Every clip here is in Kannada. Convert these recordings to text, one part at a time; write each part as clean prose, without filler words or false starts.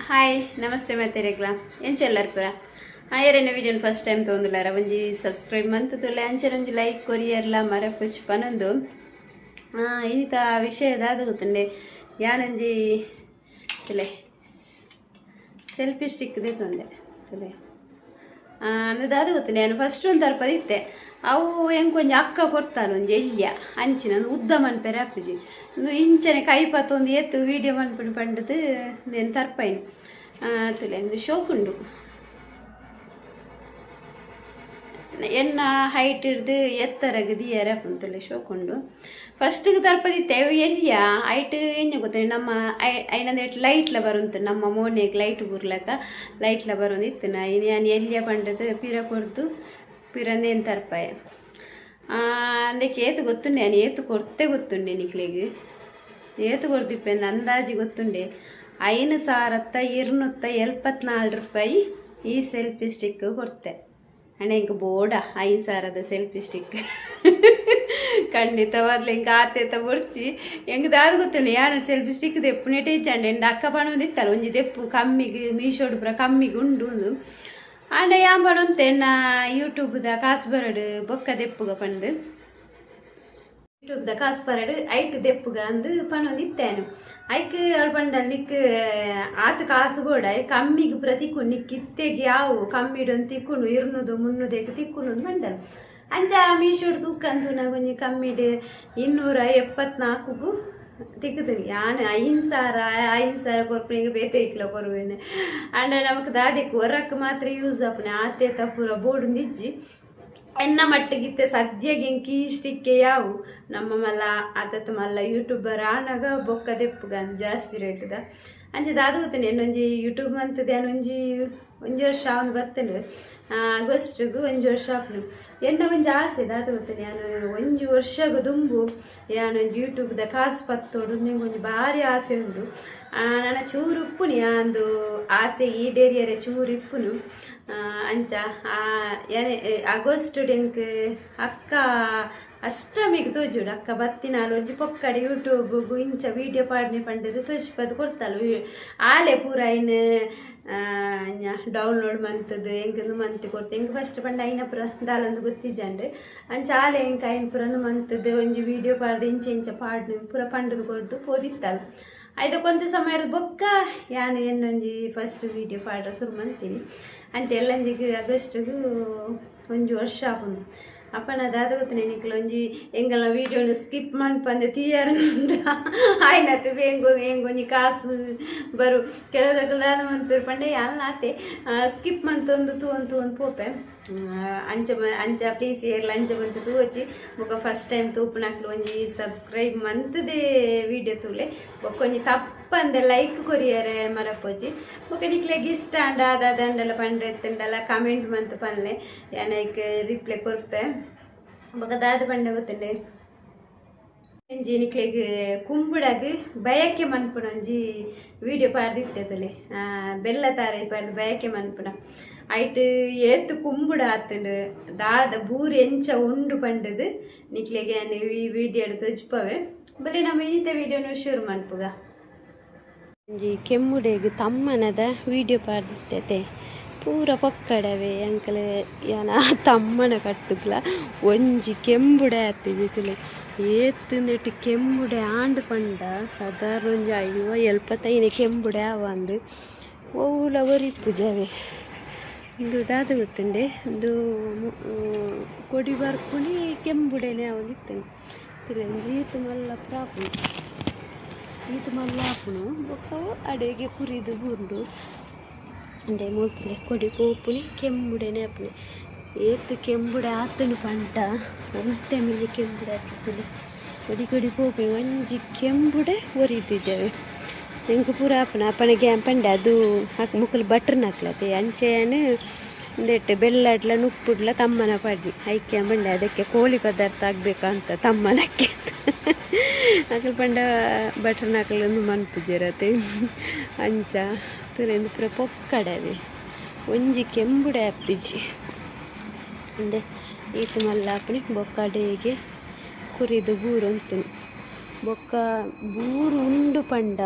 ಹಾಯ್ ನಮಸ್ತೆ ಮತ್ತೆ ರೇಗ್ಲಾ ಎಂಚೆಲ್ಲರು ಪುರ ಆಯರೇನ ವಿಡಿಯೋನ ಫಸ್ಟ್ ಟೈಮ್ ತೊಂದುಲಾರ ಒಂಜಿ ಸಬ್ಸ್ಕ್ರೈಬ್ ಮಂತ್ ತುಲೆ ಅಂಚೆ ಒಂಜಿ ಲೈಕ್ ಕೊರಿಯರ್ಲ ಮರಪುಚ್ಚು ಪನೊಂದು ಇನ್ನಿತ ವಿಷಯದ ಅದು ಗೊತ್ತುಂಡೆ ಯಾನಂಜಿ ತುಲೆ ಸೆಲ್ಫಿ ಸ್ಟಿಕ್ದೇ ತೊಂದೆ ತುಲೆ ಅನ್ನೋದು ಅದು ಗೊತ್ತುಂಡೆ ನಾನು ಫಸ್ಟ್ ಒಂದು ತಲುಪ ಇತ್ತೆ ಅವು ಹೆಂಗೆ ಕೊಂಚ ಅಕ್ಕ ಕೊಡ್ತಾನೆ ಒಂದು ಎಳ್ಯ ಅಂಚಿನ ಒಂದು ಉದ್ದ ಮನ್ಪೇರೆ ಅಪ್ಪುಜಿ ಒಂದು ಇಂಚನೆ ಕೈಪತ್ತೊಂದು ಎತ್ತು ವೀಡಿಯೋ ಮನ್ಪುಂಡು ಪಂಡದು ಏನು ತರ್ಪೈನು ತುಲೆ ಒಂದು ಶೋಕುಂಡು ಎನ್ನ ಹೈಟ್ ಹಿಡ್ದು ಎತ್ತರಗೆ ದಿಯರ ಪುಂತುಲೆ ಶೋಕುಂಡು ಫಸ್ಟಿಗೆ ತರ್ಪದಿತ್ತೆ ಎಲ್ಲಿಯ ಹೈಟ್ ಏನು ಗೊತ್ತೇನೆ ನಮ್ಮ ಐನಂದು ಎಟ್ಟು ಲೈಟ್ಲ ಬರುಂತು ನಮ್ಮ ಮೋನೆಗೆ ಲೈಟ್ ಬುರ್ಲಕ್ಕ ಲೈಟ್ಲ ಬರೋದಿತ್ತು ನಾನು ಎಲ್ಲಿಯ ಪಂಡದು ಪಿರ ಕೊಡ್ದು ಪಿರಂದೇನು ತರ್ಪಾಯ ಅಂದಕ್ಕೆ ಏತು ಗೊತ್ತುಂಡೆ ನಾನು ಏತು ಕೊಡ್ತೆ ಗೊತ್ತುಂಡೆ ನಿಕ್ಲಿಗೆ ಏತು ಕೊಡ್ದಿಪ್ಪೆ ಅಂದಾಜು ಗೊತ್ತುಂಡೆ 5,274 ರೂಪಾಯಿ ಈ ಸೆಲ್ಫಿ ಸ್ಟಿಕ್ ಕೊಡ್ತೆ ಅಣ್ಣ ಹಿಂಗೆ ಬೋಡ 5,000ದ ಸೆಲ್ಫಿ ಸ್ಟಿಕ್ ಖಂಡಿತವಾದ್ಲು ಹಿಂಗೆ ಆತೇತ ಬುಡ್ಚಿ ಹೆಂಗೆ ದಾದ ಗೊತ್ತಿಲ್ಲ ಯಾನ ಸೆಲ್ಫಿ ಸ್ಟಿಕ್ ದೆಪ್ಪು ನೆಟೆ ಇಚ್ಚಂಡೆ ಎಂಡು ಅಕ್ಕ ಪಣೊಂದಿತ್ತಲ್ಲ ಒಂಜಿ ದೆಪ್ಪು ಕಮ್ಮಿಗೆ ಮೀಶೋಡು ಪುರ ಕಮ್ಮಿಗೆ ಉಂಡು ಆಂಡ ಯಾನ್ ಪಣೊಂತೆ ನಾ ಯೂಟ್ಯೂಬ್ದ ಕಾಸು ಬರಡು ಬೊಕ್ಕ ದೆಪ್ಪುಗ ಪಂಡು ಯೂಟ್ಯೂಬ್ದ ಕಾಸು ಬರಡು ಐಟ್ ದೆಪ್ಪುಗ ಅಂದು ಪಣೊಂದಿತ್ತೇನು ಐಕ್ ಅಲ್ಪಂಡಲ್ಲಿಕ್ ಆತ ಕಾಸು ಬೋಡ ಕಮ್ಮಿಗೆ ಪುರ ತಿಕ್ಕೊಂಡು ನಿಕ್ ಇತ್ತೆಗೆ ಯಾವು ಕಮ್ಮಿಡೊಂದು ತಿಕ್ಕೊಂಡು 200-300 ತಿಕ್ಕೊಂಡು ಮಂಡಲ್ ಅಂಚ ಮೀಶೋಡು ತೂಕಂತು ನಾಗೊಂಜಿ ಕಮ್ಮಿಡು 274ಗೂ ತಿಕ್ಕತೀನಿ ಯಾನು 5,000 ಕೊರ್ಪಣಿಗೆ ಬೇತೆ ಇಕ್ಲ ಕೊರುವೇನೆ ಅಂಡ ನಮಕ್ ದಾದೆಕ್ ಹೊರಕ್ಕೆ ಮಾತ್ರ ಯೂಸ್ ಆಪನೆ ಆತೆ ತಪ್ಪುರ ಬೋರ್ಡು ನಿಜ್ಜಿ ಎನ್ನ ಮಟ್ಟಿಗಿತ್ತೆ ಸದ್ಯಗೆ ಕೀಸ್ಟಿಕ್ಕೆ ಯಾವು ನಮ್ಮ ಮಲ್ಲ ಆತತ್ತು ಮಲ್ಲ ಯೂಟ್ಯೂಬರ್ ಆನಾಗ ಬೊಕ್ಕ ದೆಪ್ಪುಗ ಜಾಸ್ತಿ ರೇಟ್ದ ಅಂಚೆ ದಾದು ಗೊತ್ತೇನೆ ಇನ್ನೊಂಜಿ ಯೂಟ್ಯೂಬ್ ಅಂತದೆ ಒಂಜಿ ವರ್ಷ ಅವನು ಬರ್ತೇನೆ ಆಗಸ್ಟ್ಗೂ 1 ವರ್ಷ ಆಪ್ನು ಎನ್ನ ಒಂಜಿ ಆಸೆ ದಾದು ಗೊತ್ತೇನೆ ನಾನು 1 ವರ್ಷಗೂ ದುಂಬು ನಾನೊಂದು ಯೂಟ್ಯೂಬ್ದ ಕಾಸು ಪತ್ತೋಡು ನಿಂಗೆ ಒಂಜಿ ಭಾರಿ ಆಸೆ ಉಂಡು ನನ್ನ ಚೂರು ಇಪ್ಪುನಿ ಅಂದು ಆಸೆ ಈಡೇರಿಯರೆ ಚೂರು ಇಪ್ಪುನು ಅಂಚ ಏನೇ ಆಗಸ್ಟ್ ಡೆಂಕ್ ಅಕ್ಕ ಅಷ್ಟಮಿಗೆ ತೋಜುಡು ಅಕ್ಕ ಬತ್ತಿನಾಲು ಒಂಜಿ ಪೊಕ್ಕಡೆ ಯೂಟ್ಯೂಬ್ಗೂ ಇಂಚ ವೀಡಿಯೋ ಪಾಡ್ನೆ ಪಂಡದು ತೋಜ್ಪದು ಕೊಡ್ತಲ್ಲ ಆಲೆ ಪೂರ ಇನ್ನು ಡೌನ್ಲೋಡ್ ಮಂತದ್ದು ಹೆಂಗೆ ಮಂತ್ ಕೊಡ್ತೆ ಹೆಂಗೆ ಫಸ್ಟ್ ಪಂಡ ಐನ ಪುರ ದಾಲೊಂದು ಗೊತ್ತಿಜಂಡು ಅಂಚ ಆಲೆ ಹೆಂಗೆ ಐನ ಪುರಂದು ಮಂತದ್ದು ಒಂಜಿ ವೀಡಿಯೋ ಪಾಡ್ದು ಇಂಚ ಪಾಡ್ನು ಪೂರ ಪಂಡದು ಕೊಡ್ದು ಪೋದಿತ್ತಲ್ಲ ಐದು ಕೊಂತ ಸಮಯದ ಬೊಕ್ಕ ಯಾನು ಏನೊಂಜಿ ಫಸ್ಟ್ ವೀಡಿಯೋ ಪಾಡ್ರ ಶುರು ಮಂತೀನಿ ಅಂಚೆ ಎಲ್ಲಂಜಿಗೆ ಆಗಸ್ಟ್ಗೂ 1 ವರ್ಷ ಆಪುಂಡು ಅಪ್ಪನ ದಾದ ಗೊತ್ತನೆ ನಿಕ್ಲು ಒಂಜಿ ಎಂಗಲ್ಲ ವೀಡಿಯೋನು ಸ್ಕಿಪ್ ಮನ್ಪಂದೆ ತೀಯಾರಂಡ ಆಯ್ನತ್ತು ಹೆಂಗೊಂಜಿ ಕಾಸು ಬರು ಕೆಲವುದಕ್ಕೆ ದಾದ ಮನ್ಪೇರು ಪಂಡೆ ಅಲ್ಲ ಆತೆ ಸ್ಕಿಪ್ ಮಂತೊಂದು ತೂಂದು ಪೋಪೆ ಅಂಚ ಪ್ಲೀಸ್ ಏರ್ಲ ಅಂಚ ಮಂತ್ ತೂವಚ್ಚಿ ಬೊಕ್ಕ ಫಸ್ಟ್ ಟೈಮ್ ತೂಪುನಕ್ಲು ಒಂಜಿ ಸಬ್ಸ್ಕ್ರೈಬ್ ಮಂತದೇ ವೀಡಿಯೋ ತೂಲೆ ಬೊಕ್ಕೊಂಜಿ ತಪ್ಪಂದೆ ಲೈಕ್ ಕೊರಿಯರೆ ಮರಪೋಜಿ ಬೊಕ್ಕ ನಿಕ್ಲೆಗೆ ಇಷ್ಟ ಅಂಡ ಅದಂಡಲ ಪಂಡ್ರೆ ಎತ್ತಂಡಲ ಕಮೆಂಟ್ ಮಂತ್ ಪನ್ಲೆ ಏನೈಕ್ ರಿಪ್ಲೈ ಕೊರ್ಪೆ ಬೊಕ್ಕ ದಾದ ಪಂಡೆ ಗೊತ್ತಂಡೆ ಒಂಜಿ ನಿಕ್ಲೆಗ್ ಕುಂಬುಡಾಗ ಬಯಕೆ ಮನ್ಪುಣ ಒಂಜಿ ವೀಡಿಯೋ ಪಾಡ್ದಿತ್ತೆ ತುಲೆ ಬೆಲ್ಲ ತಾರೆ ಪಾಡ್ದು ಬಯಕೆ ಮನ್ಪುಣ ಐಟ್ ಏತು ಕುಂಬುಡ ಆತಂಡು ದಾದ ಬೂರಿ ಎಂಚ ಉಂಡು ಪಂಡದು ನಿಕ್ಲೆಗೆ ಈ ವೀಡಿಯೋ ತೋಜ್ಪವೆ ಬರೀ ನಮ್ಮ ಈತ ವೀಡಿಯೋನು ಶುರು ಮನ್ಪುಗ ಒಂಜಿ ಕೆಮ್ಮುಡೆಗ್ ತಮ್ಮನದ ವೀಡಿಯೋ ಪಾಡ್ದಿತ್ತೆ ಪೂರ ಪೊಕ್ಕಡವೆ ಅಂಕಲ್ ಯಾನ ತಮ್ಮನ ಕಟ್ಟುದ್ಲ ಒಂಜಿ ಕೆಂಬುಡೆ ಆತಿದ್ದಿತ್ತಲೆ ಏತು ನೆಟ್ಟು ಕೆಂಬುಡೆ ಆಂಡು ಪಂಡ ಸಾಧಾರಣ ಒಂಜಿ 75 ಕೆಂಬುಡೆ ಆವಂದು ಓಲ ಒರಿಪ್ಪು ಜವೆ ಇದು ದಾದ ಗೊತ್ತುಂಡೆ ಒಂದು ಕೊಡಿ ಬರ್ಪುನಿ ಕೆಂಬುಡೆನೆ ಆವಂದಿತ್ತೇನೆ ತಿಳಂದು ಈತು ಮಲ್ಲ ಪ್ರಾಪುನು ಈತು ಮಲ್ಲ ಆಪುನು ಬೊಕ್ಕವು ಅಡೆಗೆ ಕುರಿದು ಬುಂಡು ಅಂದೆ ಮೂಲ್ತಲೆ ಕೊಡಿ ಪೋಪುನಿ ಕೆಂಬುಡೆನೆ ಆಪುನಿ ಏತು ಕೆಂಬುಡೆ ಆತನು ಪಂಟ ಒಂತೆ ಮಿಲ್ಲಿ ಕೆಂಬುಡೆ ಆಗ್ತಿತ್ತು ಕೊಡಿ ಪೋಪಿ ಒಂಜಿ ಕೆಂಬುಡೆ ಒರಿದಿದ್ದೇವೆ ಹೆಂಗೆ ಪೂರ ಅಪ್ಪನ ಗ್ಯಾಂಪಂಡೆ ಅದು ಮುಕ್ಕಲು ಬಟ್ರನ್ನ ಹಾಕ್ಲತ್ತೆ ಅಂಚೆಯನ್ನು ಒಂದೆಟ್ಟು ಬೆಲ್ಲಡ್ಲ ನುಪ್ಪುಡ್ಲ ತಮ್ಮನ ಪಡ್ಡಿ ಐಕ್ಯ ಬಂಡೆ ಅದಕ್ಕೆ ಕೋಳಿ ಪದಾರ್ಥ ಆಗಬೇಕಂತ ತಮ್ಮನಕ್ಕೆ ಹಾಕಲು ಪಂಡ ಬಟ್ರನ್ನ ಹಾಕಲೊಂದು ಮನ್ಪುಜಿರತ್ತೆ ಅಂಚ ತುರೆಂದು ಪೂರ ಪೊಕ್ಕಡವೆ ಒಂಜಿ ಕೆಂಬುಡೆ ಆಪ್ತಿಜಿ ಅಂದೆ ಈತು ಮಲ್ಲ ಹಾಪಿ ಬೊಕ್ಕಡೆಗೆ ಕುರಿದು ಬೂರು ಅಂತೀನಿ ಬೊಕ್ಕ ಬೂರು ಉಂಡು ಪಂಡ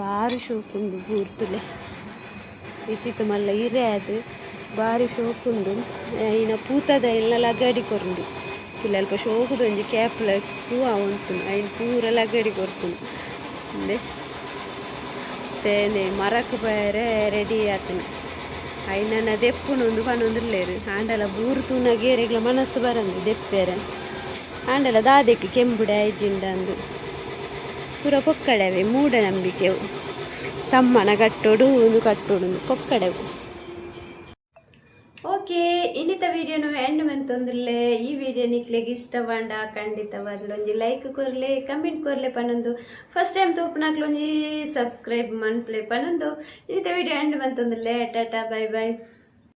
ಬಾರಿ ಶೋಕುಂಡು ಬೂರ್ತುಲೆ ಇತ್ತಿತ್ತು ಮಲ್ಲ ಇರೆ ಅದು ಭಾರಿ ಶೋಕುಂಡು ಇನ್ನ ಪೂತದ ಎಲ್ಲ ಲಗ್ಗಡಿ ಕೊರಂಡು ಅಲ್ಪ ಶೋಕುದು ಒಂಜಿ ಕ್ಯಾಪ್ಲ ಹೂವು ಉಂಟು ಐನು ಪೂರ ಲಗ್ಗಡಿ ಕೊರ್ತುಂಡು ಅಂದೆ ಸೇನೆ ಮರಕ್ಕೆ ಬೇರೆ ರೆಡಿ ಆತನು ಐನನ್ನ ದೆಪ್ಪುನೊಂದು ಪಣೊಂದುಲ್ಲೇರು ಆಂಡಲ ಬೂರು ತೂನ ಗೇರೆಗ್ಲ ಮನಸ್ಸು ಬರಂದು ದೆಪ್ಪೇರೆ ಆಂಡಲ ದಾದೆಕ್ಕೆ ಕೆಂಬುಡೆ ಐಜಿಂಡಂದು ಪೂರ ಪೊಕ್ಕಡೆವೆ ಮೂಢನಂಬಿಕೆವು ತಮ್ಮನ ಕಟ್ಟೋಡು ಒಂದು ಕಟ್ಟೋಡು ಪೊಕ್ಕಡೆವು. ಓಕೆ ಇನ್ನಿತ ವಿಡಿಯೋನು ಎಂಡ್ ಮಂತೊಂದುಲ್ಲೆ ಈ ವಿಡಿಯೋ ನಿಕ್ಲೆಗೆ ಇಷ್ಟವಾಂಡ ಖಂಡಿತವಾಗ್ಲೂ ಒಂಜಿ ಲೈಕ್ ಕೊರ್ಲೆ ಕಮೆಂಟ್ ಕೊರ್ಲೆ ಪನ್ನೊಂದು ಫಸ್ಟ್ ಟೈಮ್ ತೂಪುನಾಕ್ಲು ಒಂಜಿ ಸಬ್ಸ್ಕ್ರೈಬ್ ಮನ್ಪ್ಲೆ ಪನ್ನೊಂದು ಇನ್ನಿತ ವಿಡಿಯೋ ಎಂಡ್ ಮಂತೊಂದುಲ್ಲೆ ಟಾಟಾ ಬೈ ಬೈ.